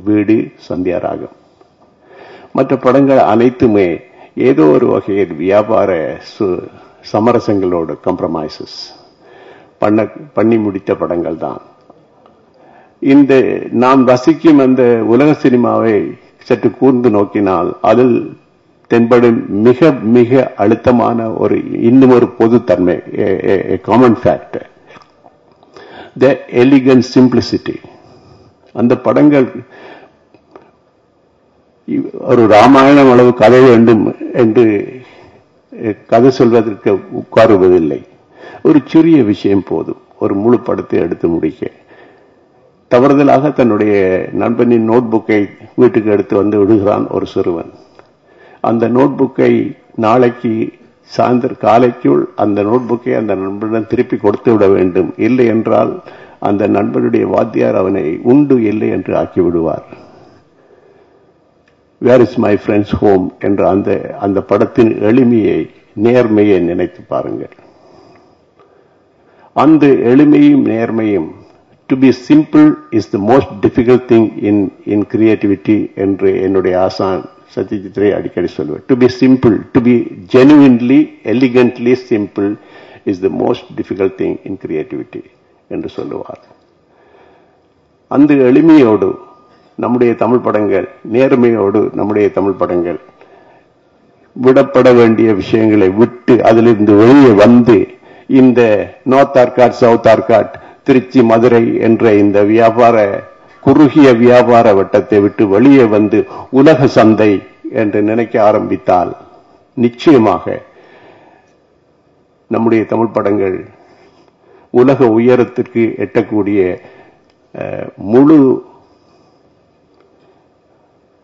வீடு, சந்தியாராகம். மற்ற படங்கள் அனைத்துமே ஏதோ ஒரு வகையில் வியாபார சமரசங்களோடு காம்ப்ரமைசஸ் பண்ணி முடித்த படங்கள் தான். இந்த நாம் ரசிக்கும் அந்த உலக சினிமாவை சற்று கூர்ந்து நோக்கினால் அதில் தென்படும் மிக மிக அழுத்தமான இன்னும் ஒரு பொதுத்தன்மை, காமன் ஃபேக்டர், த எலிகன்ட் சிம்பிளிசிட்டி. அந்த படங்கள் ஒரு ராமாயணம் அளவு கதை வேண்டும் என்று கதை சொல்வதற்கு உட்காருவதில்லை. ஒரு சிறிய விஷயம் போதும் ஒரு முழு படத்தை எடுத்து முடிக்க. தவறுதலாக தன்னுடைய நண்பனின் நோட்புக்கை வீட்டுக்கு எடுத்து வந்து விடுகிறான் ஒரு சிறுவன். அந்த நோட்புக்கை நாளைக்கு சாயந்தர காலைக்குள் அந்த நோட்புக்கை அந்த நண்பனிடம் திருப்பி கொடுத்து விட வேண்டும். இல்லை என்றால் அந்த நண்பனுடைய வாத்தியார் அவனை உண்டு இல்லை என்று ஆக்கிவிடுவார். Where is my friend's home என்ற அந்த படத்தின் எளிமையை, நேர்மையை நினைத்து பாருங்கள். அந்த எளிமையும் நேர்மையும், to be simple is the most difficult thing in creativity என்று என்னுடைய ஆசான் சத்யஜித் ரே அடிக்கடி சொல்வார். To be simple, to be genuinely, elegantly simple is the most difficult thing in creativity என்று சொல்லுவார். அந்த எளிமையோடு நம்முடைய தமிழ் படங்கள், நேர்மையோடு நம்முடைய தமிழ் படங்கள் விடப்பட வேண்டிய விஷயங்களை விட்டு அதிலிருந்து வெளியே வந்து இந்த நார்த் ஆர்காட், சவுத் ஆர்காட், திருச்சி, மதுரை என்ற இந்த குறுகிய வியாபார வட்டத்தை விட்டு வெளியே வந்து உலக சந்தை என்று நினைக்க ஆரம்பித்தால் நிச்சயமாக நம்முடைய தமிழ் படங்கள் உலக உயரத்திற்கு எட்டக்கூடிய முழு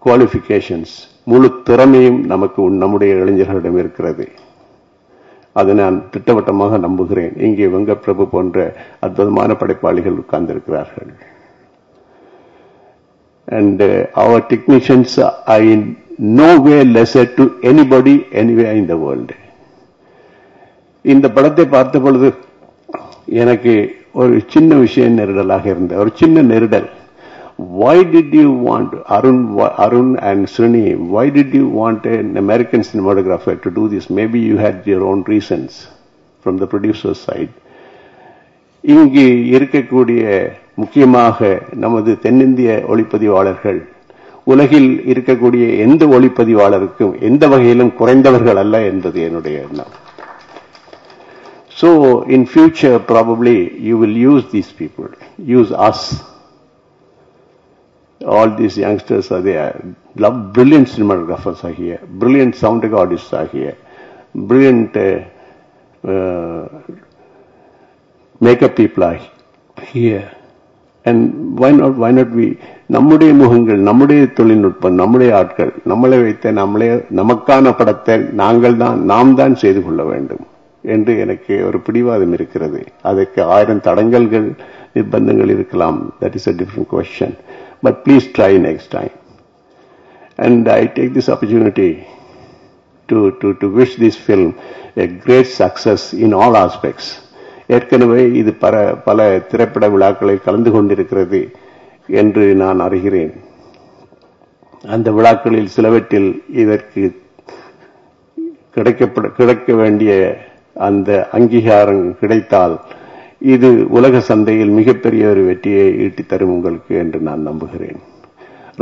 குவாலிஃபிகேஷன்ஸ், முழு திறமையும் நமக்கு நம்முடைய இளைஞர்களிடம் இருக்கிறது. அதை நான் திட்டவட்டமாக நம்புகிறேன். இங்கே வெங்கட்பிரபு போன்ற அற்புதமான படைப்பாளிகள் உட்கார்ந்திருக்கிறார்கள். And our technicians are in no way lesser to anybody anywhere in the world. இந்த படத்தை பார்த்த பொழுது எனக்கு ஒரு சின்ன விஷயம் நெருடலாக இருந்த ஒரு சின்ன நெருடல். Why did you want Arun and Srini? Why did you want an American cinematographer to do this? Maybe you had your own reasons from the producer's side. இங்கு இருக்கக்கூடிய முக்கியமாக நமது தென்னிந்திய ஒளிப்பதிவாளர்கள் உலகில் இருக்கக்கூடிய எந்த ஒளிப்பதிவாளருக்கும் எந்த வகையிலும் குறைந்தவர்கள் அல்ல என்பது என்னுடைய எண்ணம். So in future probably you will use these people, use us. All these youngsters are there. Brilliant cinematographers are here. Brilliant sound recordists are here. Brilliant makeup people are here. And why not we? நம்முடைய முகங்கள், நம்முடைய தொழில்நுட்பம், நம்முடைய ஆட்கள், நம்மளை வைத்த நமக்கான படத்தை நாம் தான் செய்து கொள்ள வேண்டும் என்று எனக்கு ஒரு பிடிவாதம் இருக்கிறது. அதற்கு 1000 தடங்கல்கள், நிர்பந்தங்கள் இருக்கலாம். That is a different question. But please try next time. And I take this opportunity to wish this film a great success in all aspects. ஏற்கனவே இது பல திரைப்பட விழாக்களில் கலந்து கொண்டிருக்கிறது என்று நான் அறிகிறேன். அந்த விழாக்களில் சிலவற்றில் இதற்கு கிடைக்க வேண்டிய அந்த அங்கீகாரம் கிடைத்தால் இது உலக சந்தையில் மிகப்பெரிய ஒரு வெற்றியை ஈட்டி தரும் உங்களுக்கு என்று நான் நம்புகிறேன்.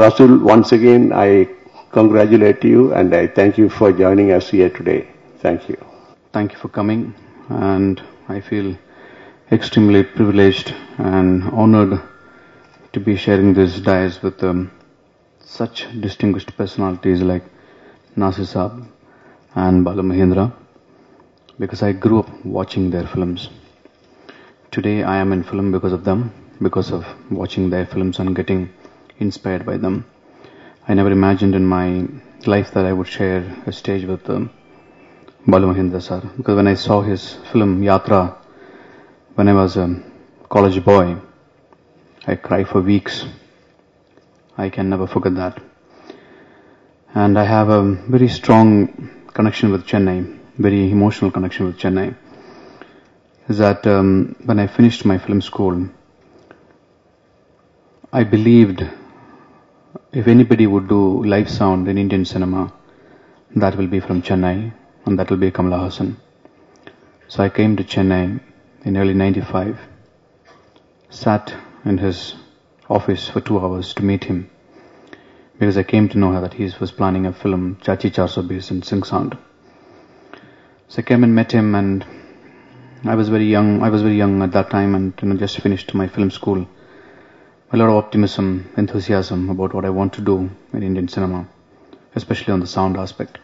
Resul, once again I congratulate you and I thank you for joining us here today. Thank you. Thank you for coming, and I feel extremely privileged and honored to be sharing this dais with such distinguished personalities like Nasir Saab and Bala Mahendra, because I grew up watching their films. Today I am in film because of them, because of watching their films and getting inspired by them. I never imagined in my life that I would share a stage with Bala Mahendra sir, because when I saw his film Yatra when I was a college boy, I cried for weeks. I can never forget that. And I have a very strong connection with Chennai, very emotional connection with Chennai. Is that when I finished my film school, I believed if anybody would do live sound in Indian cinema, that will be from Chennai, and that will be Kamal. So I came to Chennai in early '95, sat in his office for 2 hours to meet him, because I came to know that he was planning a film, Chachi 420 in Sync Sound. So I came and met him, and I was very young at that time, and just finished my film school. A lot of optimism, enthusiasm about what I want to do in Indian cinema, especially on the sound aspect.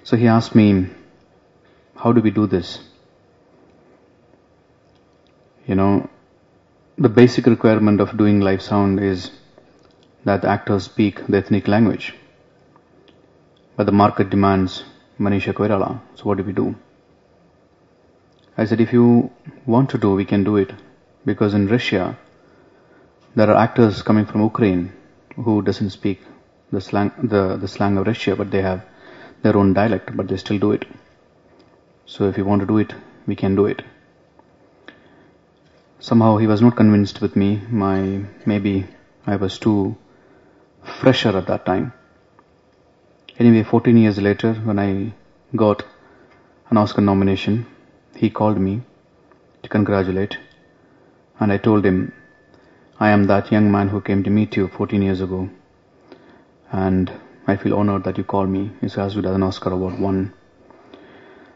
So he asked me, how do we do this? The basic requirement of doing live sound is that the actors speak the ethnic language. But the market demands Manisha Koirala. So what do we do? I said, if you want to do, we can do it. Because in Russia, there are actors coming from Ukraine who doesn't speak the slang of Russia, but they have their own dialect, but they still do it. So if you want to do it, we can do it. Somehow he was not convinced with me. Maybe I was too fresher at that time. Anyway, 14 years later, when I got an Oscar nomination, he called me to congratulate, and I told him, I am that young man who came to meet you 14 years ago, and I feel honored that you called me. It's as good as an Oscar award won.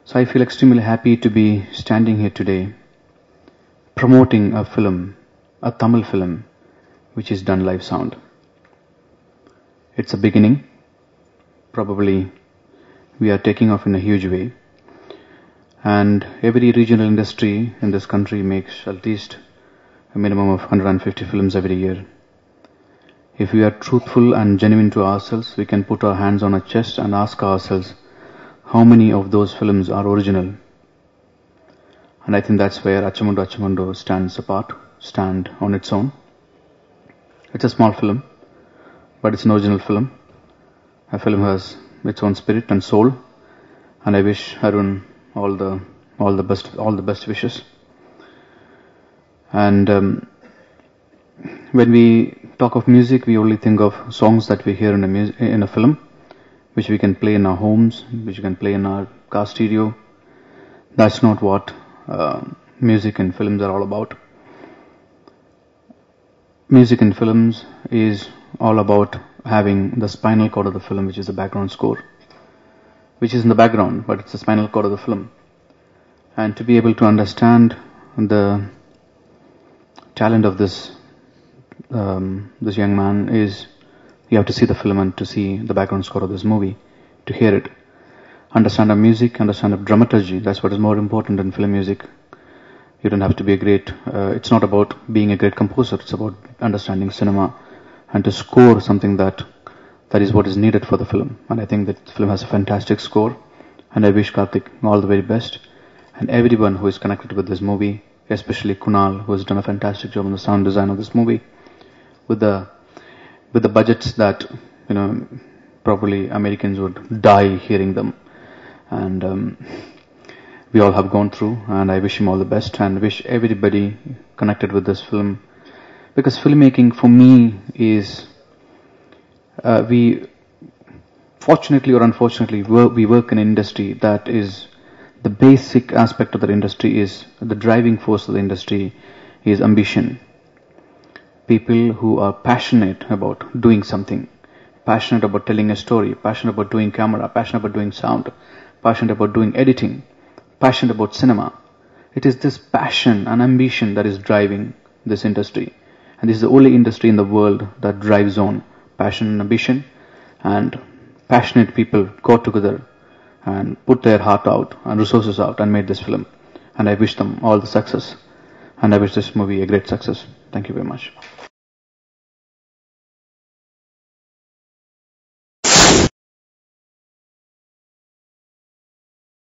So I feel extremely happy to be standing here today, promoting a film, a Tamil film, which is done live sound. It's a beginning. Probably we are taking off in a huge way. And every regional industry in this country makes at least a minimum of 150 films every year. If we are truthful and genuine to ourselves, we can put our hands on our chest and ask ourselves, how many of those films are original? And I think that's where Achamundo stand on its own. It's a small film, but it's an original film. A film has its own spirit and soul, and I wish Arun all the best wishes. And when we talk of music, we only think of songs that we hear in a film, which we can play in our homes, which we can play in our car stereo. That's not what music and films are all about. Music in films is all about having the spinal cord of the film, which is the background score, which is in the background, but it's the spinal cord of the film. And to be able to understand the talent of this young man is, you have to see the film and to see the background score of this movie, to hear it. Understand the music, understand the dramaturgy. That's what is more important in film music. You don't have to be it's not about being a great composer. It's about understanding cinema and to score something that is what is needed for the film. And I think that the film has a fantastic score. And I wish Karthik all the very best. And everyone who is connected with this movie, especially Kunal, who has done a fantastic job on the sound design of this movie, with the budgets that, probably Americans would die hearing them. And we all have gone through, and I wish him all the best, and wish everybody connected with this film. Because filmmaking for me is, fortunately or unfortunately, we work in an industry that is, the basic aspect of the industry is, the driving force of the industry is ambition. People who are passionate about doing something, passionate about telling a story, passionate about doing camera, passionate about doing sound, passionate about doing editing, passionate about cinema. It is this passion and ambition that is driving this industry. And this is the only industry in the world that drives on passion and ambition, and passionate people got together and put their heart out and resources out and made this film. And I wish them all the success. And I wish this movie a great success. Thank you very much.